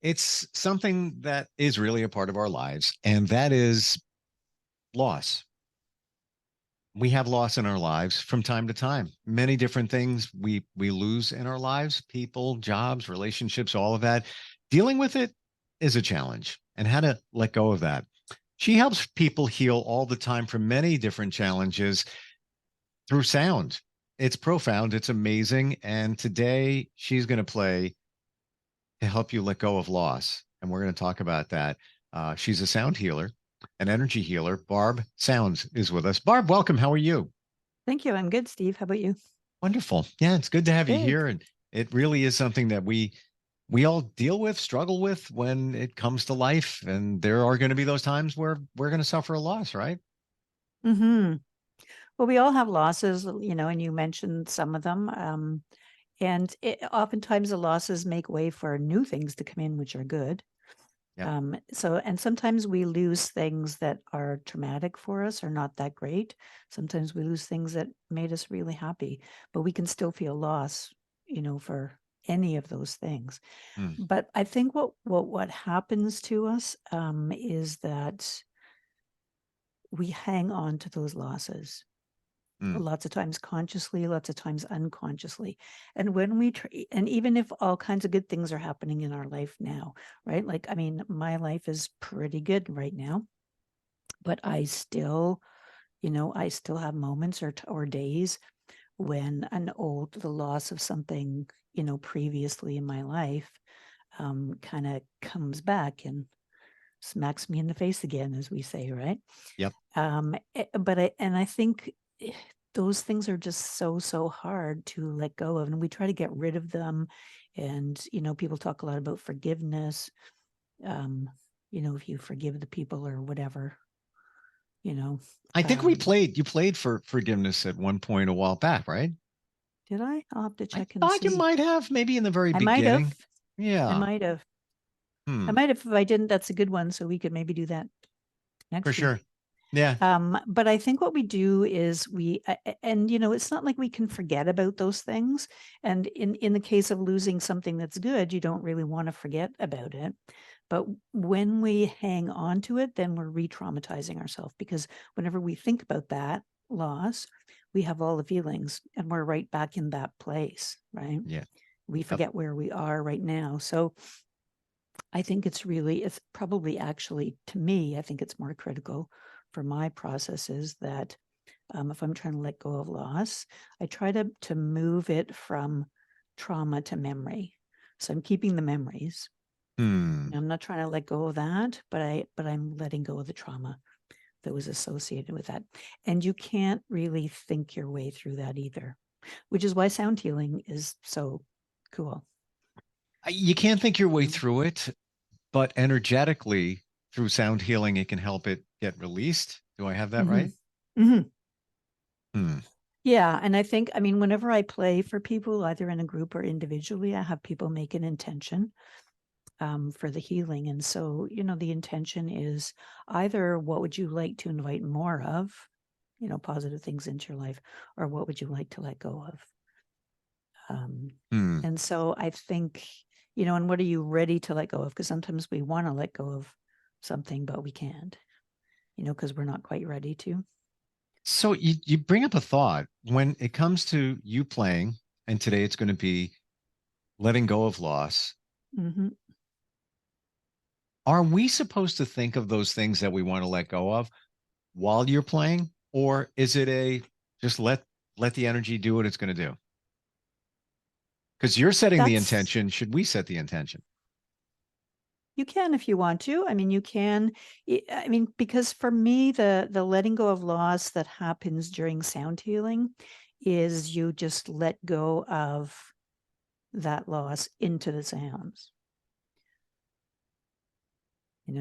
It's something that is really a part of our lives, and that is loss. We have loss in our lives from time to time. Many different things we lose in our lives, people, jobs, relationships, all of that. Dealing with it is a challenge, and how to let go of that. She helps people heal all the time from many different challenges through sound. It's profound, it's amazing, and today she's going to play to help you let go of loss. And we're going to talk about that. She's a sound healer, an energy healer. Barb Sounds is with us. Barb, welcome. How are you? Thank you. I'm good, Steve. How about you? Wonderful. Yeah, it's good to have you Good. here. And it really is something that we all deal with, struggle with when it comes to life. And there are going to be those times where we're going to suffer a loss, right? Hmm. Well, we all have losses, and you mentioned some of them. Oftentimes the losses make way for new things to come in, which are good. Yep. And sometimes we lose things that are traumatic for us or not that great. Sometimes we lose things that made us really happy, but we can still feel loss, for any of those things. Mm, But I think what happens to us is that we hang on to those losses mm. lots of times consciously, lots of times unconsciously. And when we and even if all kinds of good things are happening in our life now, right? Like, I mean, my life is pretty good right now, but I still have moments or days when the loss of something, previously in my life, kind of comes back and smacks me in the face again, as we say, right? Yep. I think those things are just so hard to let go of, and we try to get rid of them. And people talk a lot about forgiveness. Um, if you forgive the people or whatever, you know. I think Um, you played for forgiveness at one point a while back, right? did I? I'll have to I check and thought you see. might have, maybe in the very I might have. beginning. I Yeah. might have. I Hmm. might have. If I didn't, that's a good one. So we could maybe do that For next sure. week. Yeah. But I think what we do is and it's not like we can forget about those things. And in the case of losing something that's good, you don't really want to forget about it. But when we hang on to it, then we're re-traumatizing ourselves, because whenever we think about that loss, we have all the feelings and we're right back in that place, right? Yeah. We Yep. forget where we are right now. So I think it's probably actually, to me, I think it's more critical for my processes that if I'm trying to let go of loss, I try to move it from trauma to memory. So I'm keeping the memories. Hmm. I'm not trying to let go of that, but I'm letting go of the trauma that was associated with that. And you can't really think your way through that either, which is why sound healing is so cool. You can't think your way You through it, but energetically through sound healing, it can help it get released. Do I have that hmm right? hmm Hmm. Yeah, and I mean, whenever I play for people, either in a group or individually, I have people make an intention for the healing. And so, the intention is either what would you like to invite more of, positive things into your life, or what would you like to let go of? Um, Hmm. and so I think, and what are you ready to let go of? Because sometimes we want to let go of something, but we can't, because we're not quite ready to. So you bring up a thought when it comes to you playing, and today it's going to be letting go of loss. hmm Are we supposed to think of those things that we want to let go of while you're playing, or is it a just let the energy do what it's going to do? Because you're setting the That's intention. Should we set the intention? You can if you want to. I mean, you can. I mean, because for me, the letting go of loss that happens during sound healing is you just let go of that loss into the sounds. So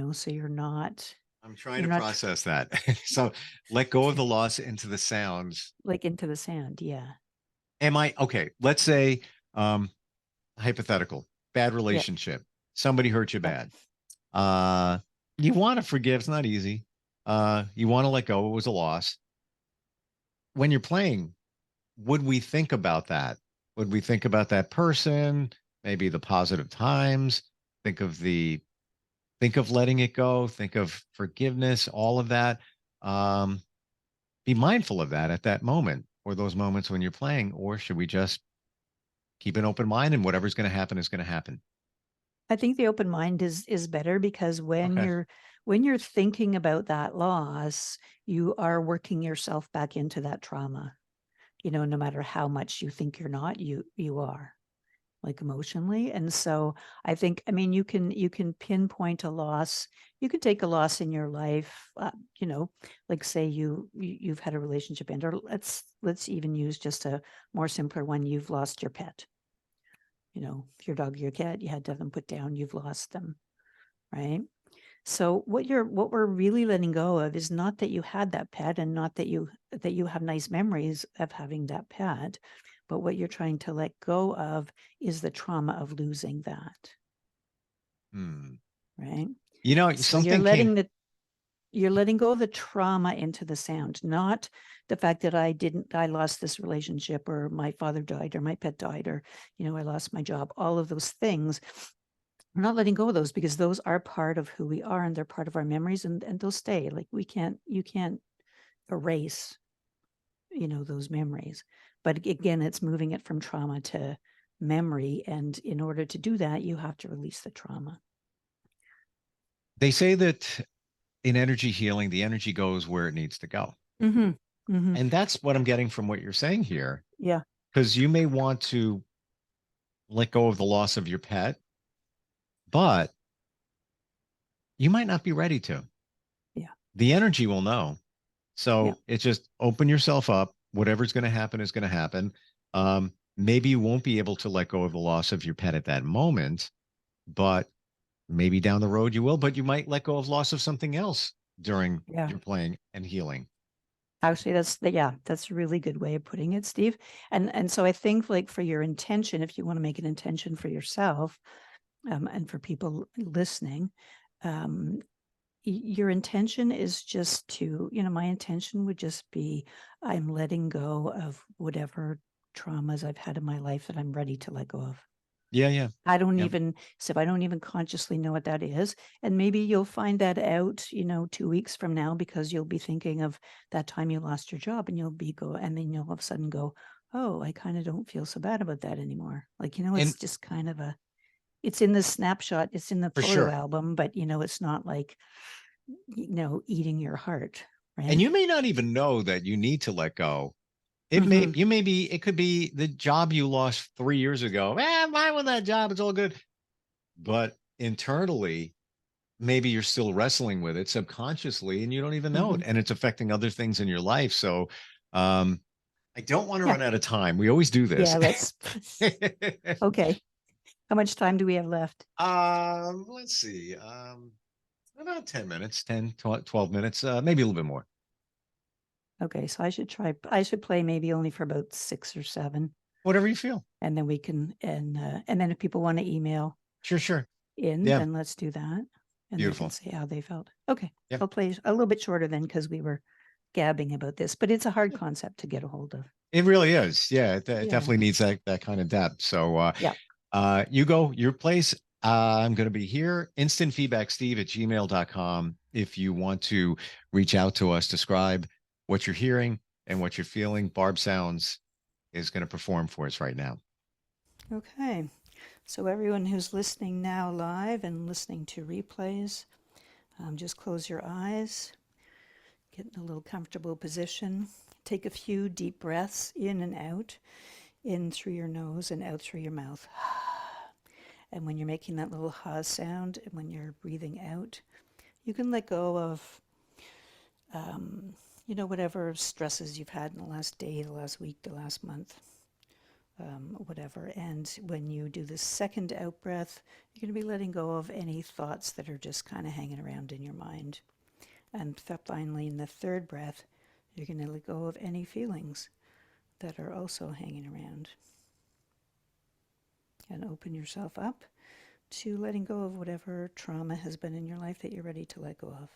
I'm trying you're to not process that. So let go of the loss into the sounds. like into the sound. Yeah. Am I okay? Let's say um hypothetical, bad Yep. relationship. Somebody hurt you Yep. bad. Uh you want to forgive, it's not easy. You want to let go, it was a loss. When you're playing, would we think about that? Would we think about that person, maybe the positive times? think of letting it go, think of forgiveness, all of that. Um, be mindful of that at that moment or those moments when you're playing, or should we just keep an open mind and whatever's going to happen is going to happen? I think the open mind is better because Okay. when you're thinking about that loss, you are working yourself back into that trauma. No matter how much you think you're not, you are, like, emotionally. And so I think, I mean, you can pinpoint a loss. You could take a loss in your life, like, say you've had a relationship end, or let's even use just a more simpler one. You've lost your pet. Your dog or your cat, you had to have them put down, you've lost them, right? So what we're really letting go of is not that you had that pet, and not that you have nice memories of having that pet, but what you're trying to let go of is the trauma of losing that, Hmm. right? So Something came. you're letting go of the trauma into the sound, not the fact that I lost this relationship, or my father died, or my pet died, or I lost my job. All of those things, we're not letting go of those, because those are part of who we are, and they're part of our memories, and they'll stay. Like, you can't erase, those memories. But again, it's moving it from trauma to memory. And in order to do that, you have to release the trauma. They say that in energy healing, the energy goes where it needs to go. Mm-hmm. Mm-hmm. And that's what I'm getting from what you're saying here. Yeah. Because you may want to let go of the loss of your pet, but you might not be ready to. Yeah. The energy will know. Yeah. So it's just open yourself up. Whatever's going to happen is going to happen. Maybe you won't be able to let go of the loss of your pet at that moment, but maybe down the road you will. But you might let go of loss of something else during Yeah. your playing and healing. Actually, that's a really good way of putting it, Steve. And so I think, like, for your intention, if you want to make an intention for yourself, and for people listening, um, your intention is just to, my intention would just be, I'm letting go of whatever traumas I've had in my life that I'm ready to let go of. Yeah, yeah, I don't yeah. even, so I don't even consciously know what that is. And maybe you'll find that out, 2 weeks from now, because you'll be thinking of that time you lost your job, and and then you'll all of a sudden go, oh, I kind of don't feel so bad about that anymore. Like, And it's just kind of it's in the snapshot, it's in the for photo sure. album, but it's not like, eating your heart, And right? you may not even know that you need to let go. Mm-hmm. It could be the job you lost 3 years ago. Mine with that job, it's all good. But internally, maybe you're still wrestling with it subconsciously and you don't even know Mm-hmm. it. And it's affecting other things in your life. So um, I don't want to Yeah. run out of time. We always do this. Yeah. Okay. How much time do we have left? Let's see. About 10 minutes, 12 minutes, maybe a little bit more. Okay. So I should play maybe only for about 6 or 7. Whatever you feel. And then we can, and then if people want to email Sure, sure. in, Yeah. then let's do that. And they can Beautiful. say how they felt. Okay. Yeah. I'll play a little bit shorter then, because we were gabbing about this, but it's a hard concept to get a hold of. It really is. Yeah, it Yeah. definitely needs that kind of depth. So Yeah. you go your place. I'm going to be here. Instant feedback, Steve at gmail.com. If you want to reach out to us, describe what you're hearing and what you're feeling. Barb Sounds is going to perform for us right now. Okay. So everyone who's listening now live and listening to replays, just close your eyes, get in a little comfortable position. Take a few deep breaths in and out, in through your nose and out through your mouth. And when you're making that little ha sound, and when you're breathing out, you can let go of, whatever stresses you've had in the last day, the last week, the last month, whatever. And when you do the second out breath, you're going to be letting go of any thoughts that are just kind of hanging around in your mind. And finally, in the third breath, you're going to let go of any feelings that are also hanging around. And open yourself up to letting go of whatever trauma has been in your life that you're ready to let go of.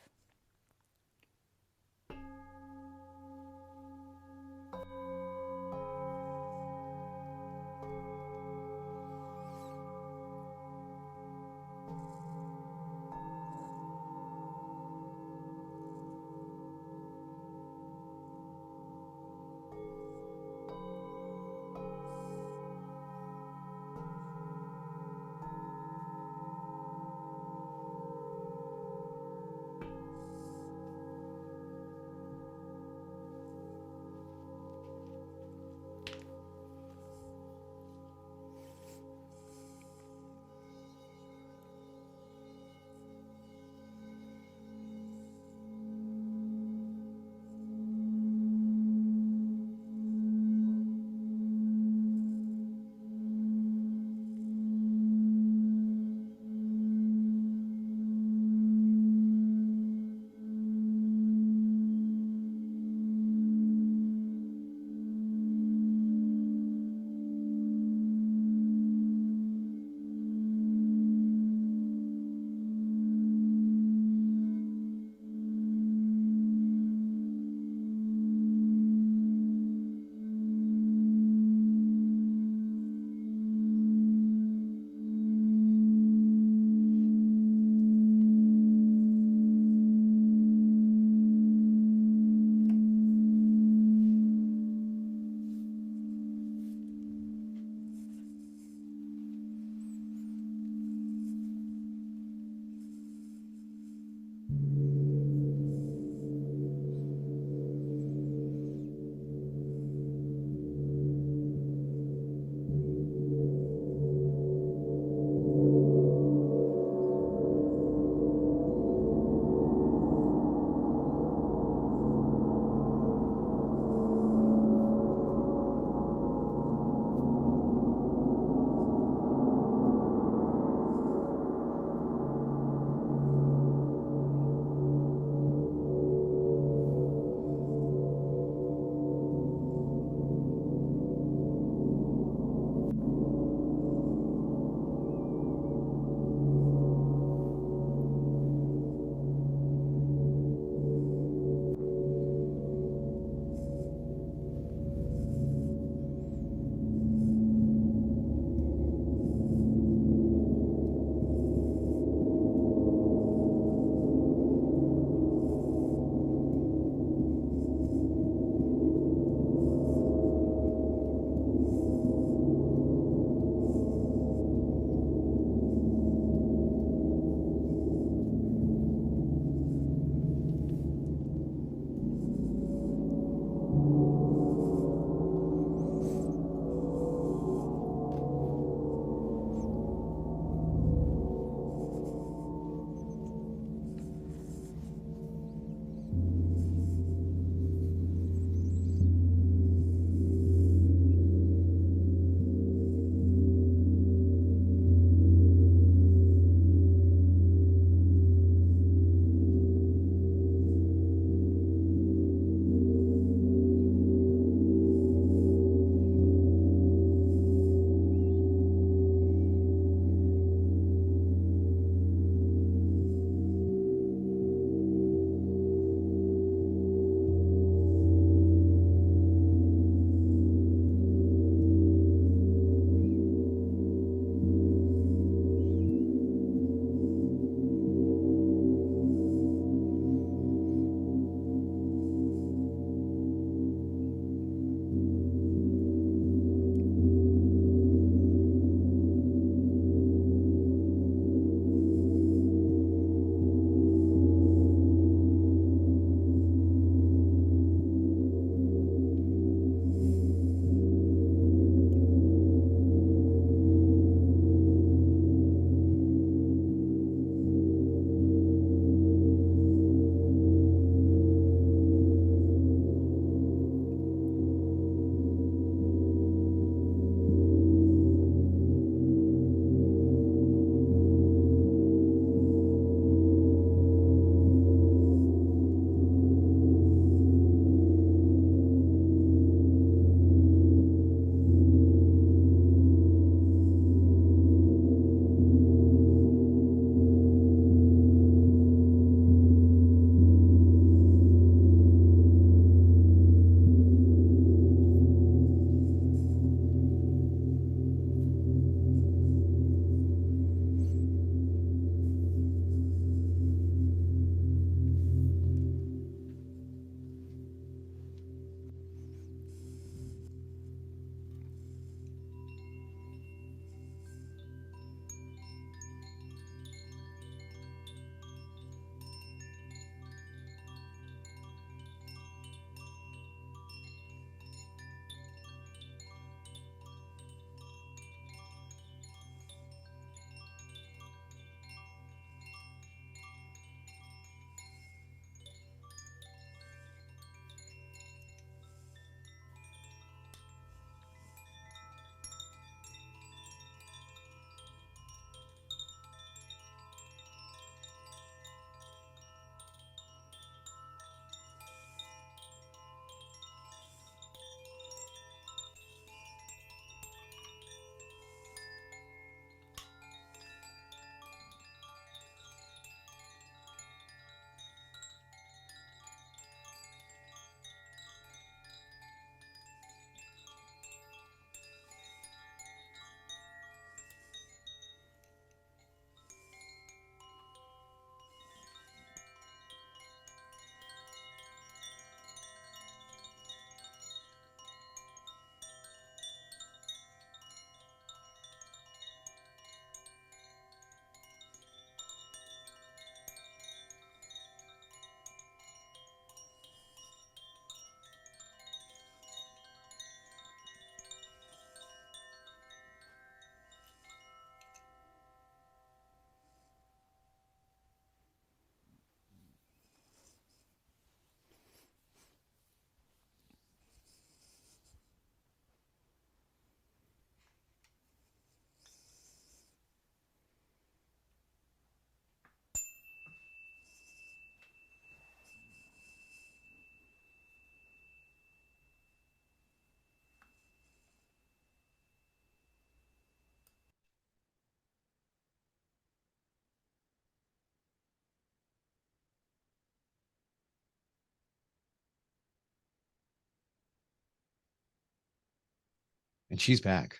and she's back.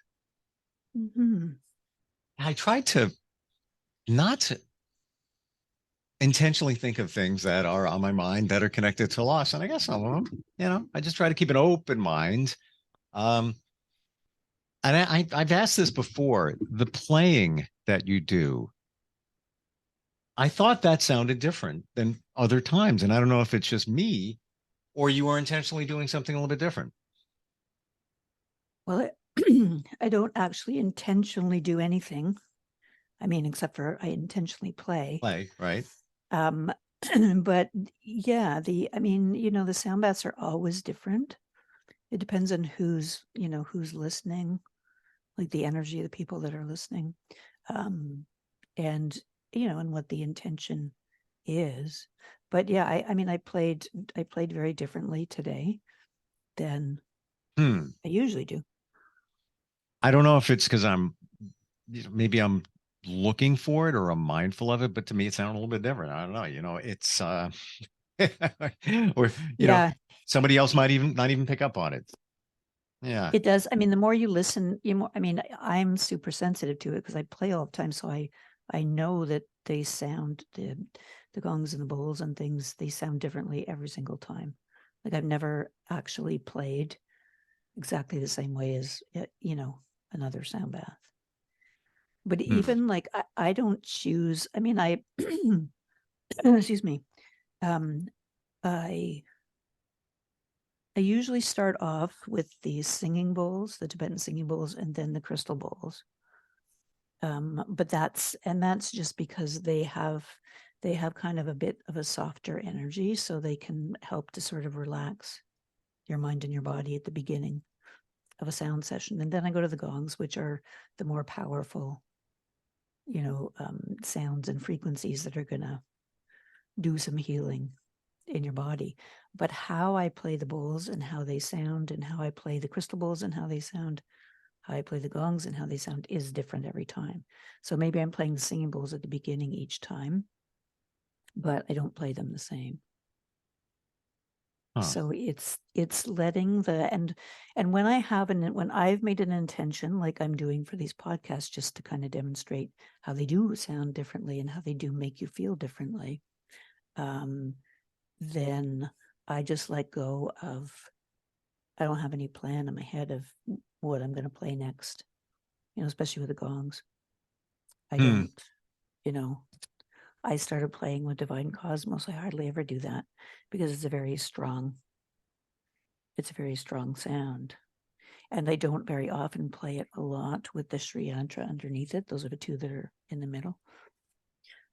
Hmm. I tried to not intentionally think of things that are on my mind that are connected to loss. And I guess some of them, I just try to keep an open mind. Um, and I've asked this before, the playing that you do, I thought that sounded different than other times. And I don't know if it's just me or you are intentionally doing something a little bit different. Well, I don't actually intentionally do anything. I mean, except for I intentionally play. Play, right? Um, but yeah, the sound baths are always different. It depends on who's listening, like the energy of the people that are listening. Um, and and what the intention is. But yeah, I played very differently today than Hmm. I usually do. I don't know if it's because maybe I'm looking for it or I'm mindful of it, but to me, it sounded a little bit different. I don't know. It's, or, Yeah, somebody else might even not even pick up on it. Yeah. it does. I mean, the more you listen, I'm super sensitive to it because I play all the time. So I know that they sound the gongs and the bowls and things, they sound differently every single time. Like I've never actually played exactly the same way as another sound bath. But Hmm. even like I don't choose, I excuse me. Um I I usually start off with the singing bowls, the Tibetan singing bowls, and then the crystal bowls. But that's just because they have kind of a bit of a softer energy, so they can help to sort of relax your mind and your body at the beginning of a sound session. And then I go to the gongs, which are the more powerful, sounds and frequencies that are gonna do some healing in your body. But how I play the bowls and how they sound, and how I play the crystal bowls and how they sound, how I play the gongs and how they sound is different every time. So maybe I'm playing the singing bowls at the beginning each time, but I don't play them the same. Huh. So it's letting and when I've made an intention, like I'm doing for these podcasts, just to kind of demonstrate how they do sound differently and how they do make you feel differently, then I just let go of, I don't have any plan in my head of what I'm going to play next, especially with the gongs. I Hmm. don't, you know, I started playing with Divine Cosmos. I hardly ever do that because it's a very strong sound. And I don't very often play it a lot with the Sri Yantra underneath it. Those are the two that are in the middle.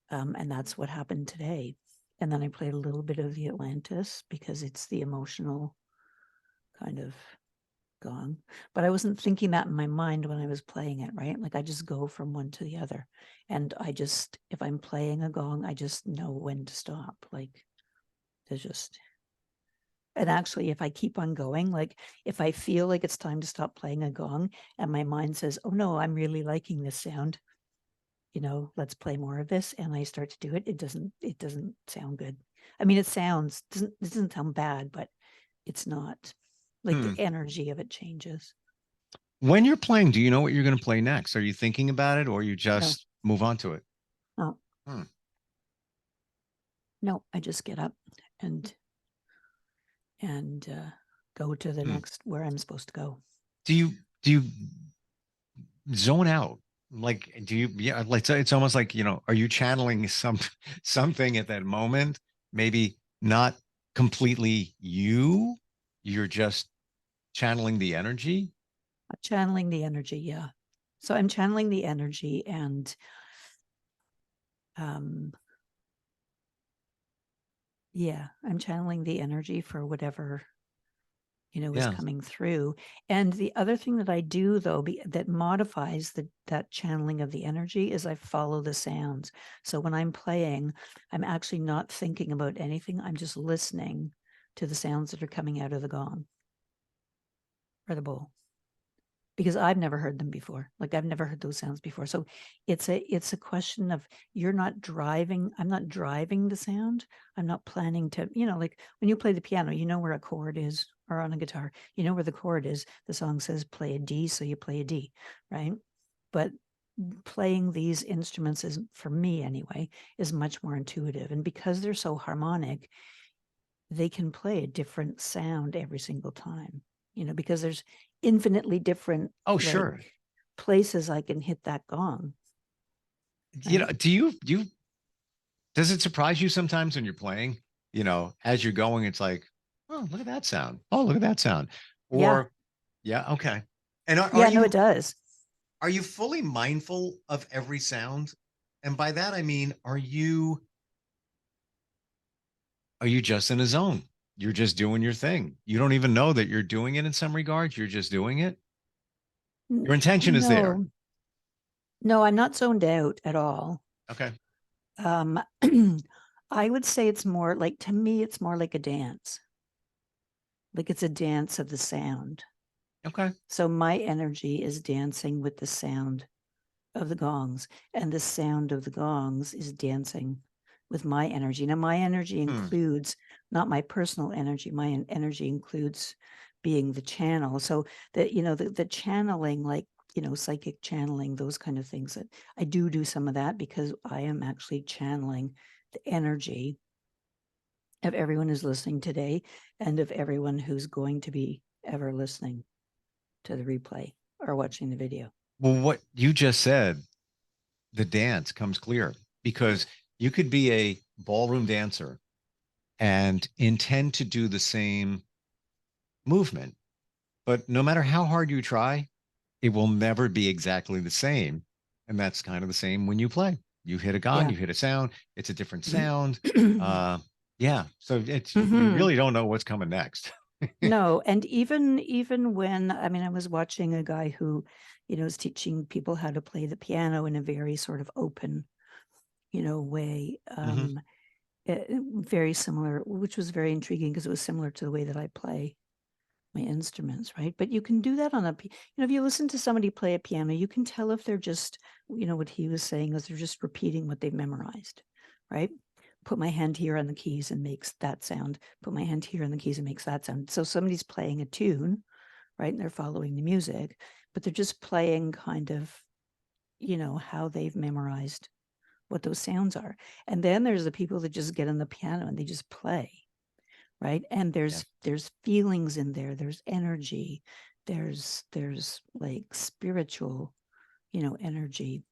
And that's what happened today. And then I played a little bit of the Atlantis because it's the emotional kind of gong. But I wasn't thinking that in my mind when I was playing it, right? Like I just go from one to the other. And if I'm playing a gong, I just know when to stop. Like and actually, if I keep on going, like if I feel like it's time to stop playing a gong and my mind says, oh no, I'm really liking this sound, let's play more of this. And I start to do it. It doesn't sound good. I mean, it doesn't sound bad, but it's not like the Hmm. energy of it changes. When you're playing, do you know what you're going to play next? Are you thinking about it or you No, just move on to it? no, Hmm. no. I just get up and go to the Hmm. next where I'm supposed to go. Do you zone out? Like, do you, yeah, like, so it's almost like, are you channeling something at that moment? Maybe not completely you, you're just channeling the energy. Channeling the energy, yeah. So I'm channeling the energy and um yeah, I'm channeling the energy for whatever is Yeah. coming through. And the other thing that I do though that modifies that channeling of the energy is I follow the sounds. So when I'm playing, I'm actually not thinking about anything. I'm just listening to the sounds that are coming out of the gong or the bowl, because I've never heard them before. Like I've never heard those sounds before. So it's a question of, I'm not driving the sound. I'm not planning to, like when you play the piano, you know where a chord is. or on a guitar, you know where the chord is. The song says play a D, so you play a D, right? But playing these instruments is, for me anyway, is much more intuitive. And because they're so harmonic, they can play a different sound every single time, you know, because there's infinitely different Oh, sure. places I can hit that gong. You know, Right? does it surprise you sometimes when you're playing, as you're going, it's like, oh, look at that sound. Oh, look at that sound. Yeah. Or, yeah, okay. And Yeah, no, it does. are you fully mindful of every sound? And by that, I mean, are you just in a zone? You're just doing your thing. You don't even know that you're doing it in some regards. You're just doing it. Your intention is there. No, no, I'm not zoned out at all. Okay. Um, I would say it's more like, to me, it's more like a dance. Like it's a dance of the sound. Okay. So my energy is dancing with the sound of the gongs, and the sound of the gongs is dancing with my energy. Now, my energy includes not my personal energy. My energy includes being the channel. So that, the channeling, like, psychic channeling, those kind of things, that I do some of that, because I am actually channeling the energy of everyone who's listening today, and of everyone who's going to be ever listening to the replay or watching the video. Well, what you just said, the dance comes clear because you could be a ballroom dancer and intend to do the same movement, but no matter how hard you try, it will never be exactly the same. And that's kind of the same when you play. You hit a gong, Yeah. you hit a sound, it's a different sound. Yeah. So you Mhm. really don't know what's coming next. No, and even when, I mean, I was watching a guy who, is teaching people how to play the piano in a very sort of open, way, Mhm. very similar, which was very intriguing because it was similar to the way that I play my instruments, right? But you can do that on if you listen to somebody play a piano, you can tell if they're just, what he was saying is they're just repeating what they've memorized, right? Put my hand here on the keys and makes that sound. Put my hand here on the keys and makes that sound. So somebody's playing a tune, right? And they're following the music, but they're just playing kind of, how they've memorized what those sounds are. And then there's the people that just get on the piano and they just play, right? And Yeah. there's feelings in there, there's energy, there's like spiritual, energy.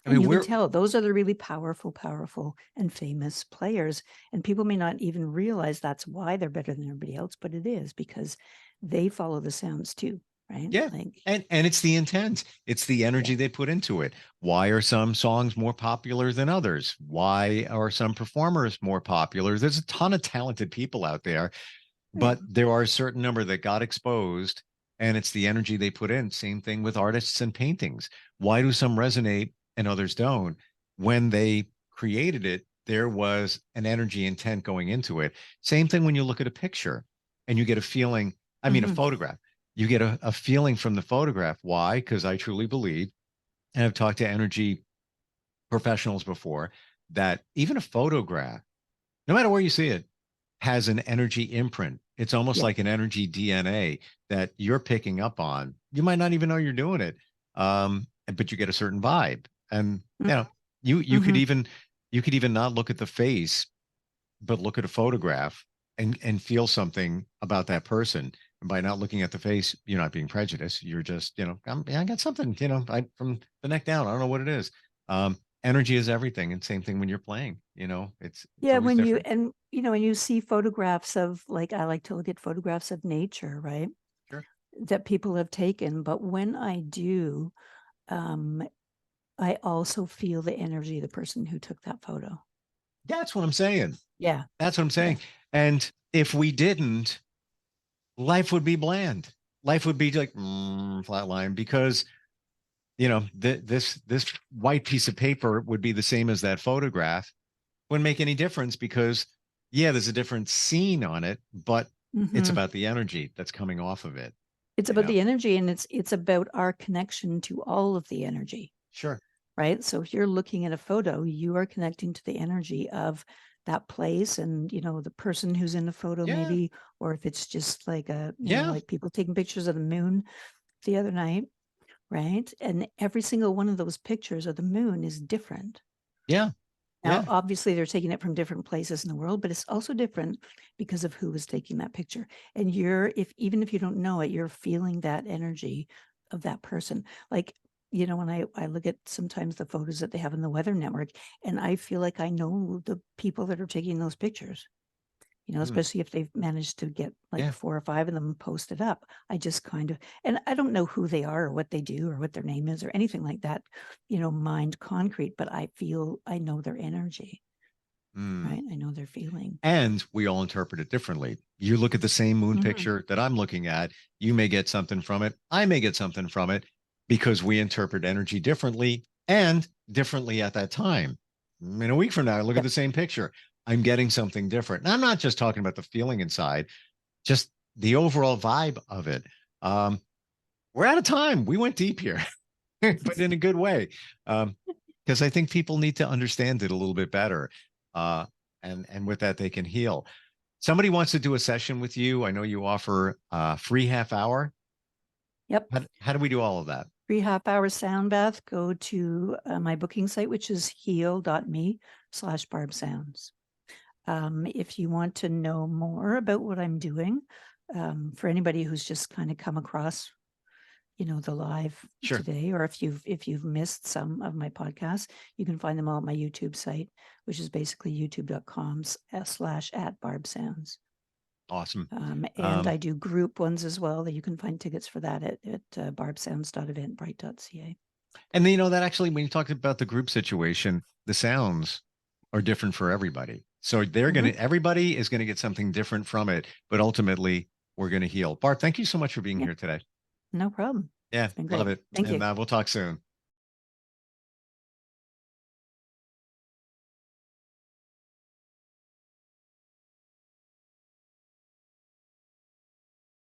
I And mean, you can tell those are the really powerful and famous players. And people may not even realize that's why they're better than everybody else, but it is because they follow the sounds too, right? yeah. Like, And it's the intent. It's the energy yeah. they put into it. Why are some songs more popular than others? Why are some performers more popular? There's a ton of talented people out there, Yeah. but there are a certain number that got exposed, and it's the energy they put in. Same thing with artists and paintings. Why do some resonate and others don't? When they created it, there was an energy intent going into it. Same thing when you look at a picture and you get a feeling, I mean, a Mm-hmm. photograph, you get a feeling from the photograph. Why? Because I truly believe, and I've talked to energy professionals before, that even a photograph, no matter where you see it, has an energy imprint. It's almost Yeah. like an energy DNA that you're picking up on. You might not even know you're doing it, but you get a certain vibe. And Mm-hmm. you could even not look at the face, but look at a photograph and feel something about that person. And by not looking at the face, you're not being prejudiced. You're just, I got something, from the neck down. I don't know what it is. Energy is everything. And same thing when you're playing, it's Yeah, always when you different. and you see photographs of, like, I like to look at photographs of nature, right? Sure. That people have taken, but when I do, I also feel the energy of the person who took that photo. That's what I'm saying. Yeah. That's what I'm Yeah. saying. And if we didn't, life would be bland. Life would be like flatline because this white piece of paper would be the same as that photograph. Wouldn't make any difference because there's a different scene on it, but it's Mm-hmm. about the energy that's coming off of it. It's You about know, the energy, and it's about our connection to all of the energy, sure. right? So if you're looking at a photo, you are connecting to the energy of that place and, you know, the person who's in the photo Yeah. maybe, or if it's just like you know, Yeah. like people taking pictures of the moon the other night, right? And every single one of those pictures of the moon is different. Yeah. Now, Yeah. obviously, they're taking it from different places in the world, but it's also different because of who is taking that picture. And even if you don't know it, you're feeling that energy of that person. Like, you know, when I look at sometimes the photos that they have in the Weather Network, and I feel like I know the people that are taking those pictures. You know, Mm, especially if they've managed to get like yeah. 4 or 5 of them posted up. I just kind of, and I don't know who they are or what they do or what their name is or anything like that, you know, mind concrete, but I know their energy, Mm. right? I know their feeling. And we all interpret it differently. You look at the same moon Mhm. picture that I'm looking at, you may get something from it. I may get something from it because we interpret energy differently and differently at that time. In a week from now, I look at Yep. the same picture. I'm getting something different. And I'm not just talking about the feeling inside, just the overall vibe of it. Um, we're out of time. We went deep here, but in a good way. Because I think people need to understand it a little bit better. Uh, and with that, they can heal. Somebody wants to do a session with you. I know you offer a free half hour. Yep. How do we do all of that? Free half-hour sound bath. Go to my booking site, which is heal.me/Barb Sounds. If you want to know more about what I'm doing, for anybody who's just kind of come across, you know, the live Sure. today, or if you've missed some of my podcasts, you can find them all at my YouTube site, which is basically youtube.com/@Barb Sounds. Awesome. And I do group ones as well. That you can find tickets for that at barbsounds.eventbrite.ca. And then, that actually, when you talked about the group situation, the sounds are different for everybody. So everybody is going to get something different from it, but ultimately we're going to heal. Barb, thank you so much for being Yeah, here today. no problem. Yeah, It's been love great. it. Thank And you. we'll talk soon.